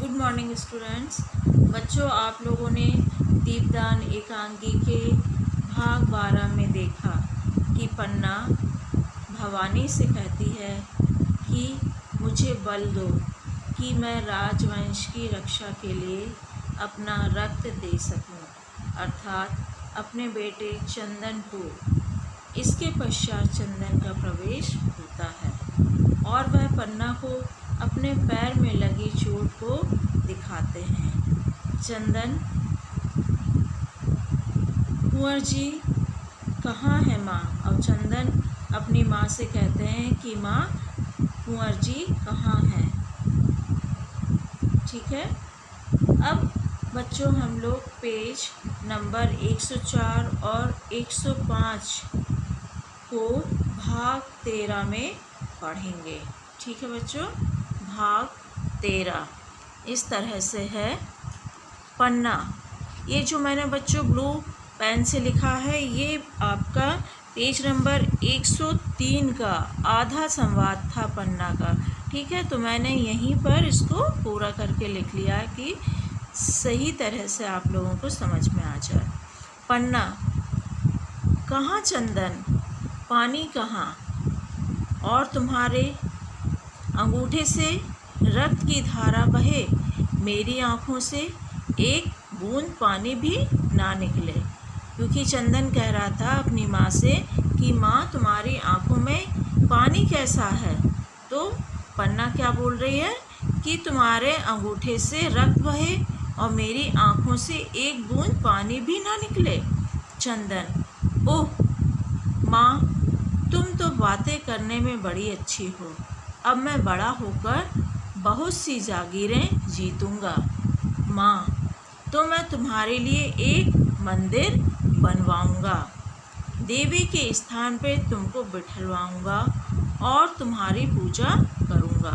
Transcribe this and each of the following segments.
Good morning students. बच्चों, आप लोगों ने दीपदान एकांकी के भाग 12 में देखा कि पन्ना भवानी से कहती है कि मुझे बल दो कि मैं राजवंश की रक्षा के लिए अपना रक्त दे सकूं, अर्थात अपने बेटे चंदन को। इसके पश्चात चंदन का प्रवेश होता है और वह पन्ना को अपने पैर में लगी चोट को दिखाते हैं। चंदन, कुंवर जी कहाँ है माँ? और चंदन अपनी माँ से कहते हैं कि माँ, कुंवर जी कहाँ हैं? ठीक है। अब बच्चों, हम लोग पेज नंबर 104 और 105 को भाग 13 में पढ़ेंगे। ठीक है बच्चों। भाग 13 इस तरह से है। पन्ना, ये जो मैंने बच्चों ब्लू पेन से लिखा है, ये आपका पेज नंबर 103 का आधा संवाद था पन्ना का। ठीक है, तो मैंने यहीं पर इसको पूरा करके लिख लिया है कि सही तरह से आप लोगों को समझ में आ जाए। पन्ना, कहाँ चंदन? पानी कहाँ? और तुम्हारे अंगूठे से रक्त की धारा बहे, मेरी आँखों से एक बूंद पानी भी ना निकले। क्योंकि चंदन कह रहा था अपनी माँ से कि माँ, तुम्हारी आँखों में पानी कैसा है? तो पन्ना क्या बोल रही है कि तुम्हारे अंगूठे से रक्त बहे और मेरी आँखों से एक बूंद पानी भी ना निकले। चंदन, ओह माँ, तुम तो बातें करने में बड़ी अच्छी हो। अब मैं बड़ा होकर बहुत सी जागीरें जीतूँगा। माँ, तो मैं तुम्हारे लिए एक मंदिर बनवाऊँगा, देवी के स्थान पे तुमको बिठलवाऊँगा और तुम्हारी पूजा करूँगा।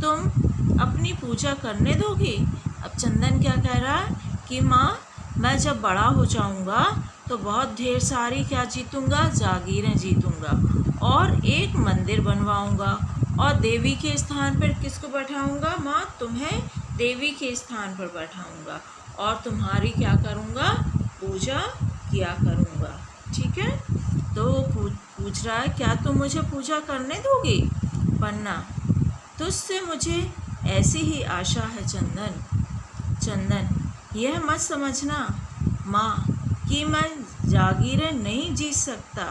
तुम अपनी पूजा करने दोगी? अब चंदन क्या कह रहा है कि माँ, मैं जब बड़ा हो जाऊँगा तो बहुत ढेर सारी क्या जीतूँगा? जागीरें जीतूँगा और एक मंदिर बनवाऊँगा और देवी के स्थान पर किसको बैठाऊँगा? माँ, तुम्हें देवी के स्थान पर बैठाऊँगा और तुम्हारी क्या करूँगा? पूजा किया करूँगा। ठीक है। तो पूछ रहा है, क्या तुम मुझे पूजा करने दोगी? पन्ना, तुझसे मुझे ऐसी ही आशा है चंदन। चंदन, यह मत समझना माँ कि मैं जागीरें नहीं जीत सकता।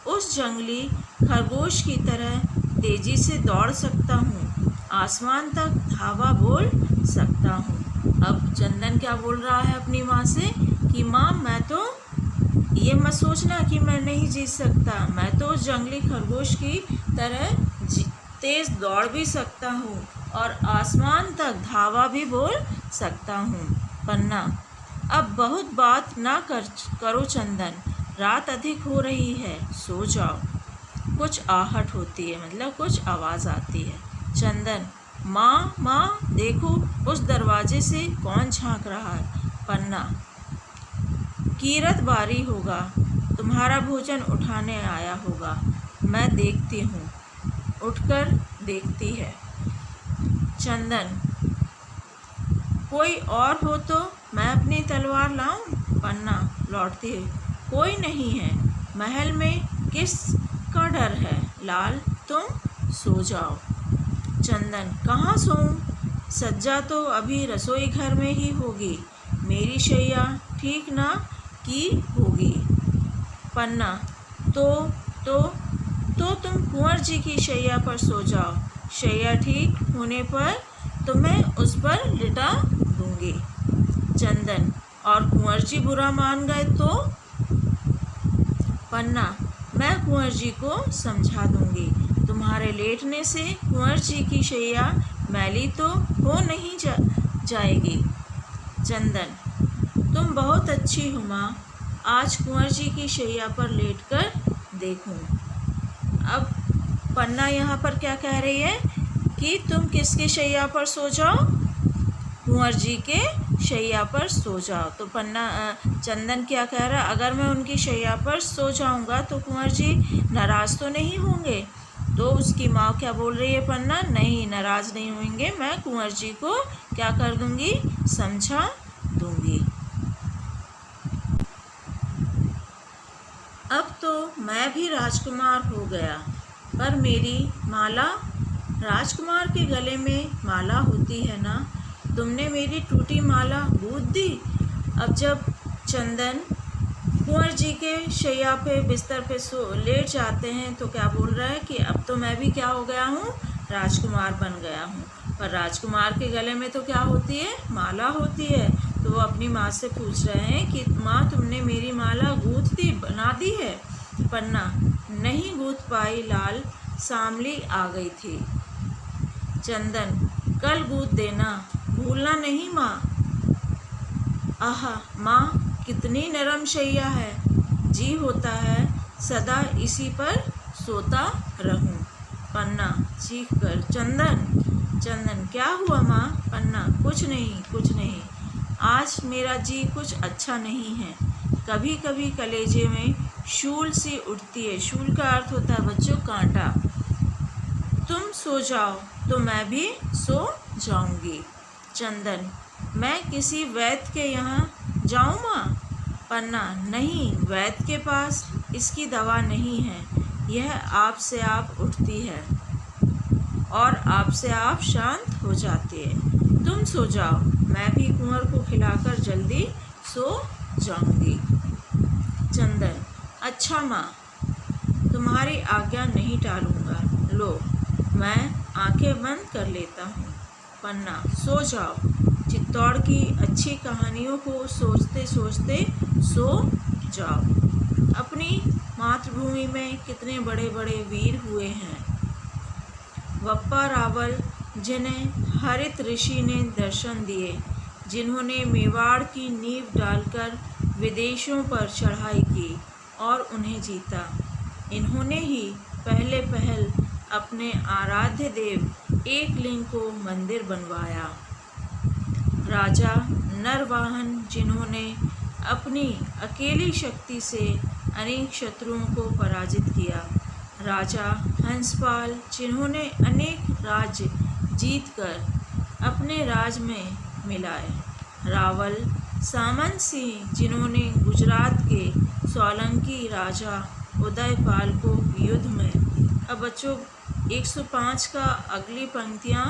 उस जंगली खरगोश की तरह तेजी से दौड़ सकता हूँ, आसमान तक धावा बोल सकता हूँ। अब चंदन क्या बोल रहा है अपनी माँ से कि माँ, मैं तो ये मत सोचना कि मैं नहीं जीत सकता, मैं तो उस जंगली खरगोश की तरह तेज दौड़ भी सकता हूँ और आसमान तक धावा भी बोल सकता हूँ। पन्ना, अब बहुत बात ना करो चंदन, रात अधिक हो रही है, सो जाओ। कुछ आहट होती है, मतलब कुछ आवाज़ आती है। चंदन, माँ माँ, देखो उस दरवाजे से कौन झांक रहा है? पन्ना, कीरत बारी होगा, तुम्हारा भोजन उठाने आया होगा, मैं देखती हूँ। उठकर देखती है। चंदन, कोई और हो तो मैं अपनी तलवार लाऊं? पन्ना लौटती है, कोई नहीं है, महल में किस का डर है? लाल, तुम सो जाओ। चंदन, कहाँ सोऊं? सज्जा तो अभी रसोई घर में ही होगी, मेरी शैया ठीक ना की होगी। पन्ना, तो तुम कुंवर जी की शैया पर सो जाओ, शैया ठीक होने पर तुम्हें उस पर लिटा दूंगी। चंदन, और कुंवर जी बुरा मान गए तो? पन्ना, मैं कुंवर जी को समझा दूंगी, तुम्हारे लेटने से कुंवर जी की शैया मैली तो हो नहीं जाएगी। चंदन, तुम बहुत अच्छी हो माँ, आज कुंवर जी की शैया पर लेटकर देखूं। अब पन्ना यहाँ पर क्या कह रही है कि तुम किसके शैया पर सो जाओ? कुंवर जी के शैया पर सो जाओ। तो चंदन क्या कह रहा है, अगर मैं उनकी शैया पर सो जाऊंगा तो कुंवर जी नाराज़ तो नहीं होंगे? तो उसकी माँ क्या बोल रही है पन्ना, नहीं नाराज नहीं होंगे, मैं कुंवर जी को क्या कर दूंगी, समझा दूंगी। अब तो मैं भी राजकुमार हो गया, पर मेरी माला, राजकुमार के गले में माला होती है ना, तुमने मेरी टूटी माला गूंथ दी। अब जब चंदन कुंवर जी के शैया पे बिस्तर पे लेट जाते हैं तो क्या बोल रहा है कि अब तो मैं भी क्या हो गया हूँ, राजकुमार बन गया हूँ। पर राजकुमार के गले में तो क्या होती है, माला होती है। तो वो अपनी माँ से पूछ रहे हैं कि माँ तुमने मेरी माला गूंथ दी, बना दी है। पन्ना, नहीं गूंथ पाई लाल, सांवली आ गई थी। चंदन, कल गूंथ देना, भूलना नहीं माँ। आहा माँ, कितनी नरम शैया है, जी होता है सदा इसी पर सोता रहूं। पन्ना चीख कर, चंदन। चंदन, क्या हुआ माँ। पन्ना, कुछ नहीं कुछ नहीं, आज मेरा जी कुछ अच्छा नहीं है। कभी कभी कलेजे में शूल सी उठती है। शूल का अर्थ होता है बच्चों कांटा। तुम सो जाओ तो मैं भी सो जाऊंगी। चंदन, मैं किसी वैद्य के यहाँ जाऊँ माँ। पन्ना, नहीं, वैद्य के पास इसकी दवा नहीं है, यह आप से आप उठती है और आपसे आप शांत हो जाती है। तुम सो जाओ, मैं भी कुंवर को खिलाकर जल्दी सो जाऊंगी। चंदन, अच्छा माँ, तुम्हारी आज्ञा नहीं टालूंगा, लो मैं आंखें बंद कर लेता हूँ। पन्ना, सो जाओ, चित्तौड़ की अच्छी कहानियों को सोचते सोचते सो जाओ। अपनी मातृभूमि में कितने बड़े बड़े वीर हुए हैं। बप्पा रावल, जिन्हें हरित ऋषि ने दर्शन दिए, जिन्होंने मेवाड़ की नींव डालकर विदेशों पर चढ़ाई की और उन्हें जीता, इन्होंने ही पहले पहल अपने आराध्य देव एकलिंग को मंदिर बनवाया। राजा नरवाहन, जिन्होंने अपनी अकेली शक्ति से अनेक शत्रुओं को पराजित किया। राजा हंसपाल, जिन्होंने अनेक राज्य जीतकर अपने राज में मिलाए। रावल सामंत सिंह, जिन्होंने गुजरात के सोलंकी राजा उदयपाल को युद्ध में। अब बच्चों 105 का अगली पंक्तियाँ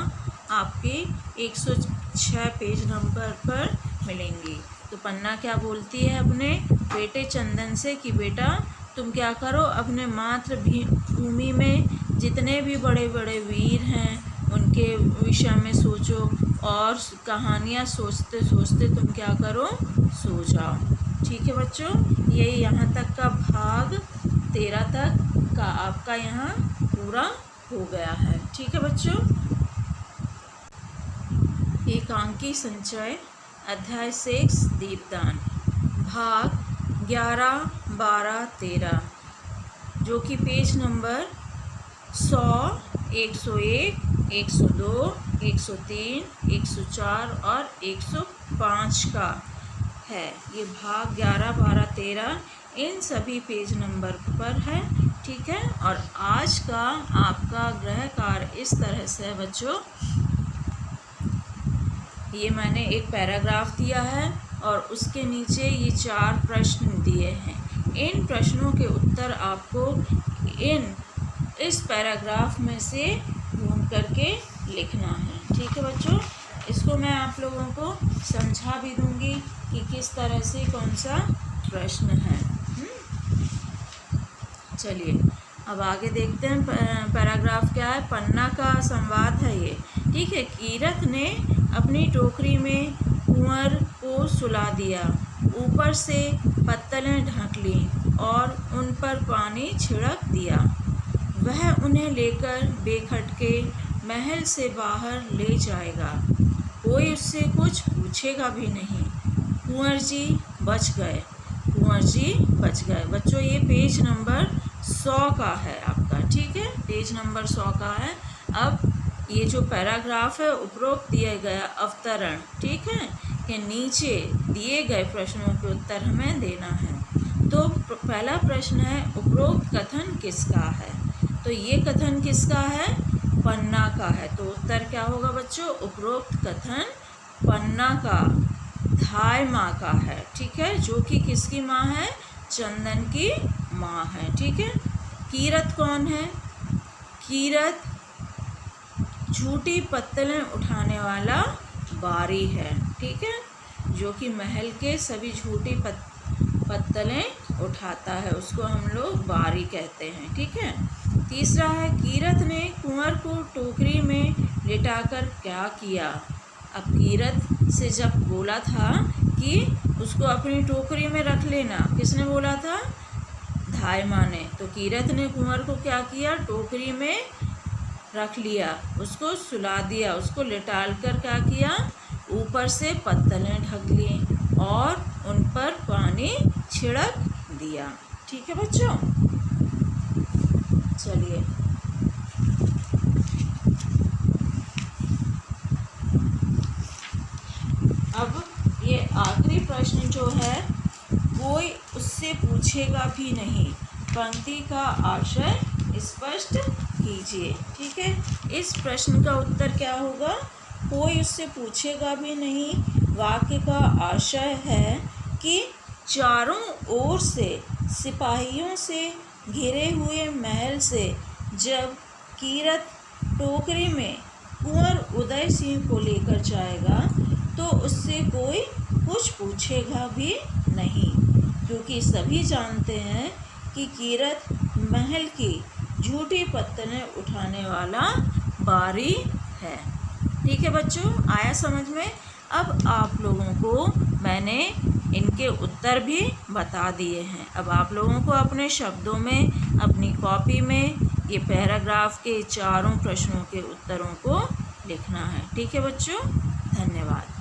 आपके 106 पेज नंबर पर मिलेंगी। तो पन्ना क्या बोलती है अपने बेटे चंदन से कि बेटा तुम क्या करो, अपने मातृभूमि में जितने भी बड़े बड़े वीर हैं उनके विषय में सोचो और कहानियाँ सोचते सोचते तुम क्या करो, सो जाओ। ठीक है बच्चों, ये यहाँ तक का भाग 13 तक का आपका यहाँ पूरा हो गया है। ठीक है बच्चों, एकांकी संचय अध्याय 6 दीपदान भाग 11, 12, 13 जो कि पेज नंबर 100, 101, 102, 103, 104 और 105 का है। ये भाग 11, 12, 13 इन सभी पेज नंबर पर है। ठीक है, और आज का आपका गृह कार्य इस तरह से है बच्चों, ये मैंने एक पैराग्राफ दिया है और उसके नीचे ये 4 प्रश्न दिए हैं। इन प्रश्नों के उत्तर आपको इस पैराग्राफ में से ढूंढ करके लिखना है। ठीक है बच्चों, इसको मैं आप लोगों को समझा भी दूंगी कि किस तरह से कौन सा प्रश्न है। चलिए अब आगे देखते हैं पैराग्राफ क्या है। पन्ना का संवाद है ये। ठीक है, कीरत ने अपनी टोकरी में कुंवर को सुला दिया, ऊपर से पत्तलें ढक ली और उन पर पानी छिड़क दिया। वह उन्हें लेकर बेखटके महल से बाहर ले जाएगा, कोई उससे कुछ पूछेगा भी नहीं। कुंवर जी बच गए, कुंवर जी बच गए। बच्चों ये पेज नंबर 100 का है आपका। ठीक है, पेज नंबर 100 का है। अब ये जो पैराग्राफ है उपरोक्त दिए गया अवतरण, ठीक है, के नीचे दिए गए प्रश्नों के उत्तर हमें देना है। तो पहला प्रश्न है उपरोक्त कथन किसका है। तो ये कथन किसका है? पन्ना का है। तो उत्तर क्या होगा बच्चों? उपरोक्त कथन पन्ना का धाय माँ का है। ठीक है, जो कि किसकी माँ है? चंदन की माँ है। ठीक है। कीरत कौन है? कीरत झूठी पत्तलें उठाने वाला बारी है। ठीक है, जो कि महल के सभी झूठी पत्तलें उठाता है, उसको हम लोग बारी कहते हैं। ठीक है। तीसरा है, कीरत ने कुंवर को टोकरी में लिटाकर क्या किया? अब कीरत से जब बोला था कि उसको अपनी टोकरी में रख लेना, किसने बोला था? धाय माँ ने। तो कीरत ने कुंवर को क्या किया? टोकरी में रख लिया, उसको सुला दिया, उसको लिटाल कर क्या किया? ऊपर से पत्तलें ढक ली और उन पर पानी छिड़क दिया। ठीक है बच्चों, चलिए अब ये आखिरी प्रश्न जो है, कोई उससे पूछेगा भी नहीं, पंक्ति का आशय स्पष्ट कीजिए। ठीक है, इस प्रश्न का उत्तर क्या होगा? कोई उससे पूछेगा भी नहीं वाक्य का आशय है कि चारों ओर से सिपाहियों से घिरे हुए महल से जब कीरत टोकरी में कुंवर उदय सिंह को लेकर जाएगा तो उससे कोई कुछ पूछेगा भी नहीं, क्योंकि सभी जानते हैं कि कीरत महल की झूठी पत्तलें उठाने वाला बारी है। ठीक है बच्चों, आया समझ में? अब आप लोगों को मैंने इनके उत्तर भी बता दिए हैं। अब आप लोगों को अपने शब्दों में अपनी कॉपी में ये पैराग्राफ के चारों प्रश्नों के उत्तरों को लिखना है। ठीक है बच्चों, धन्यवाद।